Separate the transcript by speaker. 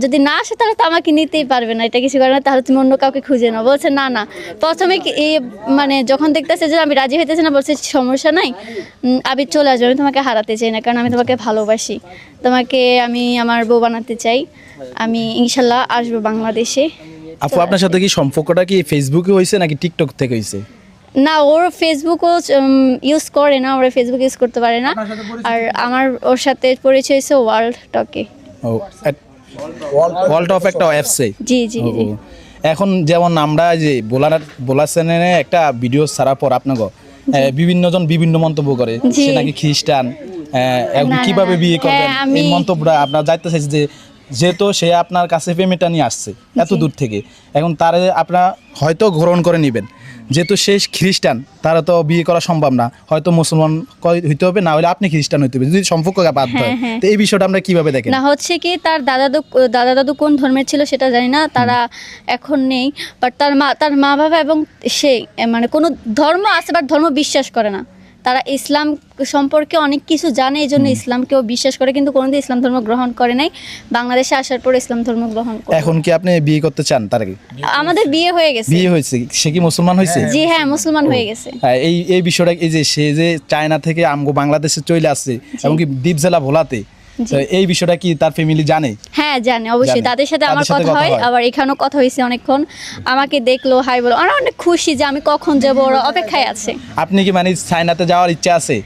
Speaker 1: যদি না আসে তাহলে তো আমাকে নিতেই পারবে না, এটা কিছু করে না, তাহলে তুমি অন্য কাউকে খুঁজে নাও। বলছে না না, প্রথমে মানে যখন দেখতেছে যে আমি রাজি হইতেছি না, বলছে সমস্যা নাই, আবির চলে আসবে, আমি তোমাকে হারাতে চাই না, কারণ আমি তোমাকে ভালোবাসি, তোমাকে আমি আমার বউ বানাতে চাই, আমি ইনশাল্লাহ আসবো বাংলাদেশে।
Speaker 2: আপু আপনার সাথে কি সম্পর্কটা কি ফেসবুকে হয়েছে নাকি টিকটক থেকে হয়েছে?
Speaker 1: না, ওর ফেসবুকও ইউজ করে না, ওরা ফেসবুক ইউজ করতে পারে না। আর আমার ওর সাথে পরিচয় হয়েছে ওয়ার্ল্ড টকে।
Speaker 2: ও ওয়ার্ল্ড অফ একটা ওয়েবসাইট।
Speaker 1: জি জি জি।
Speaker 2: এখন যেমন আমরা যে বোলার চ্যানেলে একটা ভিডিও ছাড়ার পর আপনাকে বিভিন্ন জন বিভিন্ন মন্তব্য করে,
Speaker 1: জি।
Speaker 2: সে নাকি খ্রিস্টান, এখন
Speaker 1: না,
Speaker 2: কিভাবে
Speaker 1: না,
Speaker 2: বিয়ে করবেন,
Speaker 1: হ্যাঁ, আমি-
Speaker 2: এই মন্তব্যটা আপনার যাইতে চাইছে যে যেহেতু সে আপনার কাছে প্রেমটা নিয়ে আসছে এত
Speaker 1: জি।
Speaker 2: দূর থেকে, এখন তারে আপনারা হয়তো গ্রহণ করে নেবেন, যেহেতু সে খ্রিস্টান তারা তো বিয়ে করা সম্ভব না, হয়তো মুসলমান হইতে হবে, না হলে আপনি খ্রিস্টান হইতে হবে, যদি সম্পর্ক বাধ্য হয়।
Speaker 1: হ্যাঁ, হ্যাঁ।
Speaker 2: তো এই বিষয়টা আমরা কিভাবে দেখেন?
Speaker 1: না, হচ্ছে কি তার দাদা দাদু কোন ধর্মের ছিল সেটা জানি না, তারা এখন নেই, বাট তার মা বাবা এবং সে মানে কোনো ধর্ম আছে বাট ধর্ম বিশ্বাস করে না, তারা ইসলাম সম্পর্কে অনেক কিছু জানে, এই জন্য ইসলামকেও বিশ্বাস করে, কিন্তু কোনোদিন ইসলাম ধর্ম গ্রহণ করে নাই। বাংলাদেশে আসার পর ইসলাম ধর্ম গ্রহণ করে।
Speaker 2: এখন কি আপনি বিয়ে করতে চান তার আগে?
Speaker 1: আমাদের বিয়ে হয়ে গেছে।
Speaker 2: বিয়ে হয়েছে, সে কি মুসলমান হয়েছে?
Speaker 1: জি হ্যাঁ, মুসলমান হয়ে গেছে।
Speaker 2: হ্যাঁ, এই বিষয়টা, এই যে সে যে চায়না থেকে আমগো বাংলাদেশে চলে আসছে এমনকি দ্বীপ জেলা ভোলাতে, তো এই বিষয়টা কি তার ফ্যামিলি জানে?
Speaker 1: হ্যাঁ জানে, অবশ্যই,
Speaker 2: জানে।
Speaker 1: তাদের সাথে আমার
Speaker 2: তাদের সাথে
Speaker 1: কথা
Speaker 2: কথা
Speaker 1: হয়,
Speaker 2: হয়।
Speaker 1: আবার এখানেও কথা হয়েছে অনেকক্ষণ, আমাকে দেখলো, হাই বলো, ওরা অনেক খুশি যে আমি কখন যাবো, ওরা অপেক্ষায় আছে।
Speaker 2: আপনি কি মানে চায়নাতে যাওয়ার ইচ্ছা আছে?